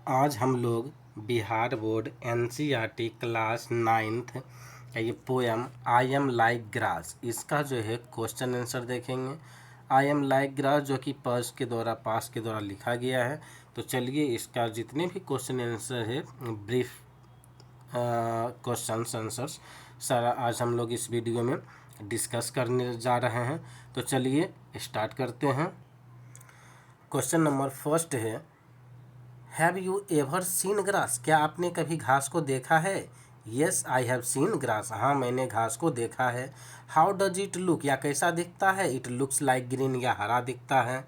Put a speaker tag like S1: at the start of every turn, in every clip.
S1: आज हम लोग Bihar board NCERT class 9th का ये poem I am like grass, इसका जो है क्वेश्चन आंसर देखेंगे। आई एम लाइक ग्रास जो कि पास के द्वारा लिखा गया है। तो चलिए इसका जितने भी क्वेश्चन आंसर है ब्रीफ क्वेश्चन आंसर्स सारा आज हम लोग इस वीडियो में डिस्कस करने जा रहे हैं। तो चलिए स्टार्ट करते हैं। क्वेश्चन नंबर फर्स्ट है, have you ever seen grass? क्या आपने कभी घास को देखा है? Yes I have seen grass. हाँ, मैंने घास को देखा है। How does it look? या कैसा दिखता है? इट लुक्स लाइक ग्रीन, या हरा दिखता है।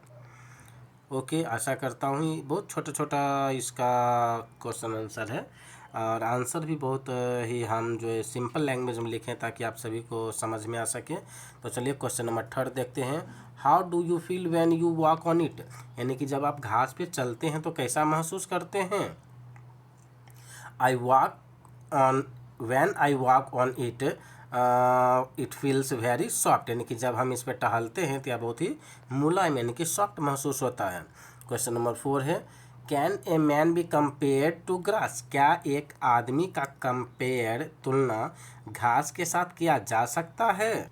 S1: ओके, आशा करता हूँ ये बहुत छोटा छोटा इसका क्वेश्चन आंसर है और आंसर भी बहुत ही हम जो है सिंपल लैंग्वेज में लिखें ताकि आप सभी को समझ में आ सके। तो चलिए क्वेश्चन नंबर थर्ड देखते हैं। How do you feel when you walk on it? यानी कि जब आप घास पे चलते हैं तो कैसा महसूस करते हैं? I walk on when I walk on it it feels very soft. यानी कि जब हम इस पर टहलते हैं तो यह बहुत ही मुलायम यानी कि सॉफ्ट महसूस होता है। क्वेश्चन नंबर 4 है, can a man be compare to grass? क्या एक आदमी का कंपेयर तुलना घास के साथ किया जा सकता है?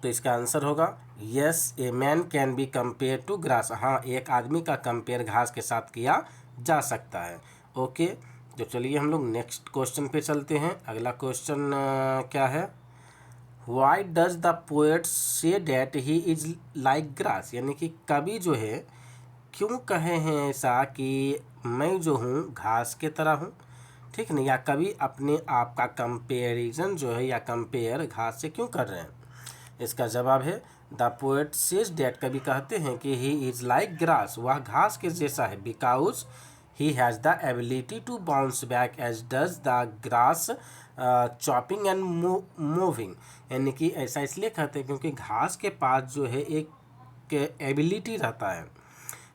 S1: तो इसका आंसर होगा yes, a man can be compare to grass. हाँ, एक आदमी का कंपेयर घास के साथ किया जा सकता है। ओके, तो चलिए हम लोग नेक्स्ट क्वेश्चन पे चलते हैं। अगला क्वेश्चन क्या है, why does the poet say that he is like grass? यानी कि कवि जो है क्यों कहे हैं ऐसा कि मैं जो हूँ घास के तरह हूँ? ठीक नहीं, या कवि अपने आप का कंपेरिजन जो है या कंपेयर घास से क्यों कर रहे हैं? इसका जवाब है द पोएट सेज डैट, कवि कहते हैं कि ही इज लाइक ग्रास, वह घास के जैसा है, because he has the ability to bounce back as does the grass chopping and moving. यानी कि ऐसा इसलिए कहते हैं क्योंकि घास के पास जो है एक एबिलिटी रहता है,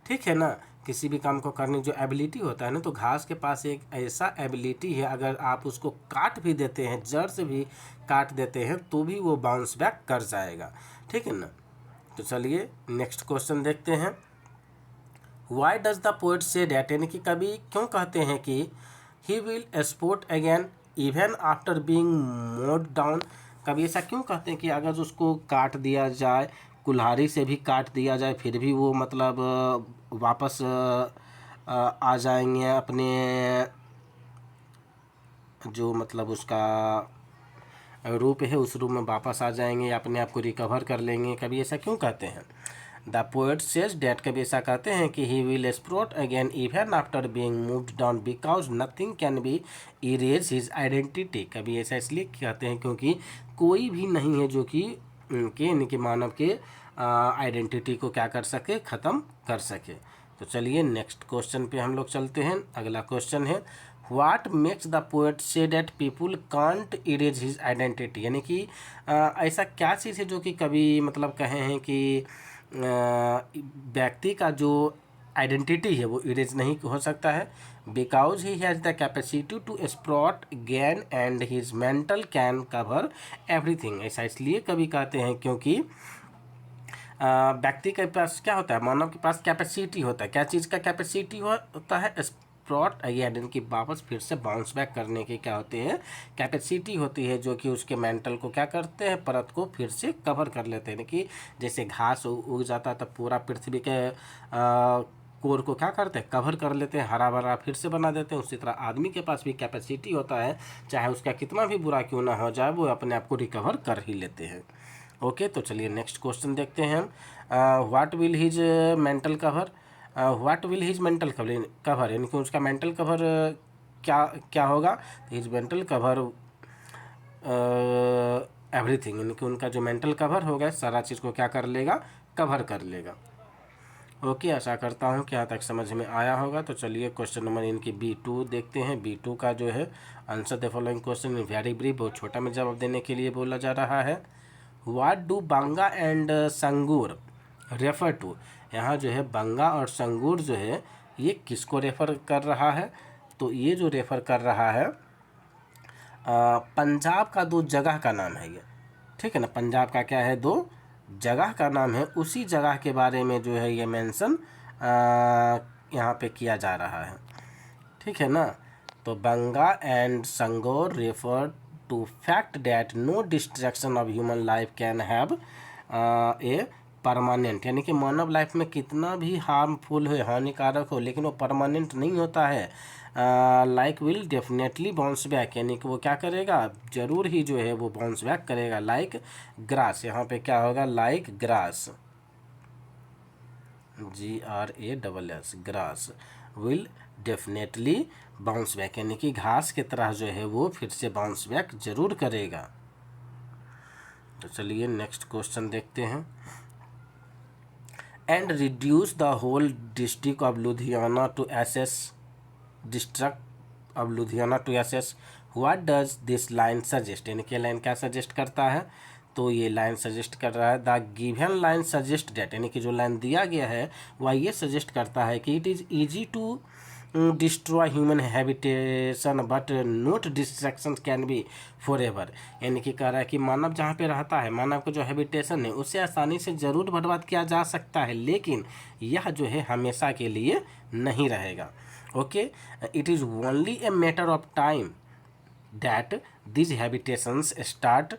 S1: ठीक है ना, किसी भी काम को करने जो एबिलिटी होता है ना, तो घास के पास एक ऐसा एबिलिटी है, अगर आप उसको काट भी देते हैं, जड़ से भी काट देते हैं तो भी वो बाउंस बैक कर जाएगा, ठीक है ना। तो चलिए नेक्स्ट क्वेश्चन देखते हैं। Why does the poet say that? यानी कि कवि क्यों कहते हैं कि he will sport again even after being mode down? कवि ऐसा क्यों कहते हैं कि अगर उसको काट दिया जाए, कुल्हाड़ी से भी काट दिया जाए, फिर भी वो मतलब वापस आ जाएंगे अपने जो मतलब उसका रूप है उस रूप में वापस आ जाएंगे या अपने आप को रिकवर कर लेंगे? कभी ऐसा क्यों कहते हैं? द पोएट सेज डैट, कभी ऐसा कहते हैं कि he will sprout again even after being moved down because nothing can be erase his identity. कभी ऐसा इसलिए कहते हैं क्योंकि कोई भी नहीं है जो कि उनके यानी कि मानव के आइडेंटिटी को क्या कर सके, ख़त्म कर सके। तो चलिए नेक्स्ट क्वेश्चन पे हम लोग चलते हैं। अगला क्वेश्चन है, what makes the poet say that people can't erase his identity? यानी कि ऐसा क्या चीज़ है जो कि कभी मतलब कहे हैं कि व्यक्ति का जो आइडेंटिटी है वो इरेज नहीं हो सकता है, because he has the capacity to sprout gain and his mantle can cover everything. ऐसा इसलिए कभी कहते हैं क्योंकि व्यक्ति के पास क्या होता है, मानव के पास कैपेसिटी होता है। क्या चीज़ का कैपेसिटी होता है? स्प्रॉट अगेन, इनकी वापस फिर से बाउंस बैक करने की क्या होती है, कैपेसिटी होती है, जो कि उसके मेंटल को क्या करते हैं, परत को फिर से कवर कर लेते हैं। कि जैसे घास उग जाता है तब पूरा पृथ्वी के कोर को क्या करते हैं, कवर कर लेते हैं, हरा भरा फिर से बना देते हैं। उसी तरह आदमी के पास भी कैपेसिटी होता है, चाहे उसका कितना भी बुरा क्यों ना हो जाए, वो अपने आप को रिकवर कर ही लेते हैं। ओके, तो चलिए नेक्स्ट क्वेश्चन देखते हैं हम। What will his mental cover? What will his mental cover यानी कि उसका मेंटल कवर क्या क्या होगा? हिज मेंटल कवर एवरीथिंग, यानी कि उनका जो मेंटल कवर होगा सारा चीज़ को क्या कर लेगा, कवर कर लेगा। ओके, आशा करता हूँ कि यहाँ तक समझ में आया होगा। तो चलिए क्वेश्चन नंबर इनकी B2 देखते हैं। B2 का जो है answer the following question in very brief, बहुत छोटा में जवाब देने के लिए बोला जा रहा है। What do Banga and Sangur refer to? यहाँ जो है बंगा और संगूर जो है ये किसको रेफर कर रहा है? तो ये जो रेफर कर रहा है पंजाब का दो जगह का नाम है ये, ठीक है ना। पंजाब का क्या है, दो जगह का नाम है, उसी जगह के बारे में जो है ये मेंशन यहाँ पे किया जा रहा है, ठीक है ना। तो Banga and Sangor refer to fact that no destruction of human life can have a permanent, यानी कि मानव लाइफ में कितना भी हार्मफुल हो, हानिकारक हो, लेकिन वो परमानेंट नहीं होता है। Like will definitely bounce back, यानी कि वो क्या करेगा, जरूर ही जो है वो बाउंस बैक करेगा। लाइक ग्रास, यहाँ पे क्या होगा, like grass, GRASS, grass will definitely bounce back, यानी कि घास की तरह जो है वो फिर से बाउंस बैक जरूर करेगा। तो चलिए नेक्स्ट क्वेश्चन देखते हैं। And reduce the whole district of Ludhiana to ashes, district of Ludhiana to ashes, what does this line suggest, यानी कि लाइन क्या सजेस्ट करता है, तो ये लाइन सजेस्ट कर रहा है, the given line suggest that, यानी कि जो लाइन दिया गया है वह ये सजेस्ट करता है कि it is easy to destroy human habitation but not destruction can be forever, यानी कि कह रहा है कि मानव जहाँ पे रहता है, मानव का जो हैबिटेशन है उसे आसानी से ज़रूर बर्बाद किया जा सकता है, लेकिन यह जो है हमेशा के लिए नहीं रहेगा। Okay, it is only a matter of time that these habitations start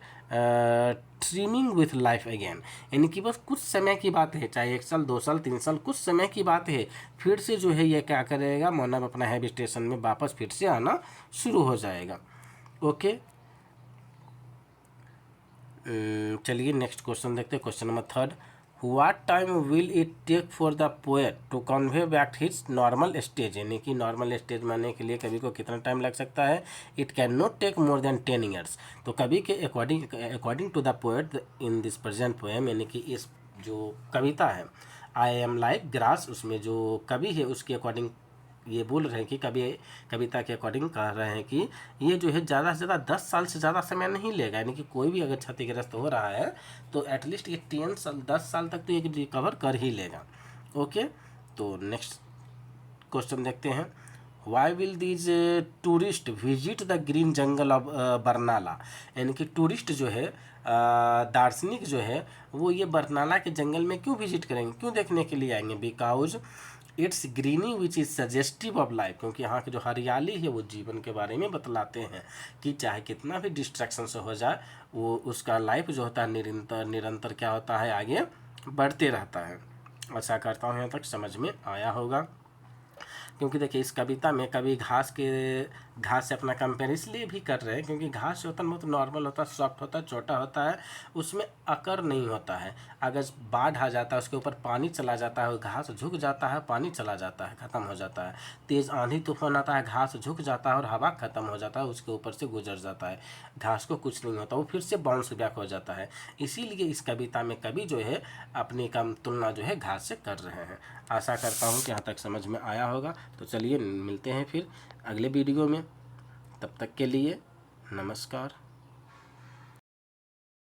S1: trimming with life again, यानी कि बस कुछ समय की बात है, चाहे 1 साल 2 साल 3 साल, कुछ समय की बात है, फिर से जो है ये क्या करेगा, मानव अपना हैबिटेशन में वापस फिर से आना शुरू हो जाएगा। ओके, चलिए नेक्स्ट क्वेश्चन देखते हैं। Question number 3, what time will it take for the poet to convey back his normal stage, यानी कि नॉर्मल स्टेज में आने के लिए कवि को कितना टाइम लग सकता है। It can not take more than 10 years, तो कवि के according to the poet in this present poem, यानी कि इस जो कविता है आई एम लाइक ग्रास, उसमें जो कवि है उसके अकॉर्डिंग ये बोल रहे हैं कि कविता के अकॉर्डिंग कह रहे हैं कि ये जो है ज़्यादा से ज़्यादा 10 साल से ज़्यादा समय नहीं लेगा, यानी कि कोई भी अगर क्षतिग्रस्त हो रहा है तो एटलीस्ट ये 10 साल तक तो ये रिकवर कर ही लेगा। ओके, तो नेक्स्ट क्वेश्चन देखते हैं। Why will these tourist visit the green jungle of Barnala, यानी कि टूरिस्ट जो है दार्शनिक जो है वो ये बरनाला के जंगल में क्यों विजिट करेंगे, क्यों देखने के लिए आएंगे, because it's greeny which is suggestive of life, क्योंकि यहाँ की जो हरियाली है वो जीवन के बारे में बतलाते हैं कि चाहे कितना भी डिस्ट्रैक्शन से हो जाए वो उसका लाइफ जो होता है निरंतर क्या होता है, आगे बढ़ते रहता है। आशा करता हूँ यहाँ तक समझ में आया होगा, क्योंकि देखिए इस कविता में कभी घास से अपना कंपेयर इसलिए भी कर रहे हैं क्योंकि घास जो होता है बहुत नॉर्मल होता है, सॉफ्ट होता है, छोटा होता है, उसमें अकर नहीं होता है। अगर बाढ़ आ जाता है उसके ऊपर पानी चला जाता है, घास झुक जाता है, पानी चला जाता है, ख़त्म हो जाता है। तेज़ आंधी तूफान आता है, घास झुक जाता है और हवा ख़त्म हो जाता है, उसके ऊपर से गुजर जाता है, घास को कुछ नहीं होता, वो फिर से बाउंस बैक हो जाता है। इसीलिए इस कविता में कवि जो है अपनी कम तुलना जो है घास से कर रहे हैं। आशा करता हूँ कि यहाँ तक समझ में आया होगा। तो चलिए मिलते हैं फिर अगले वीडियो में, तब तक के लिए नमस्कार।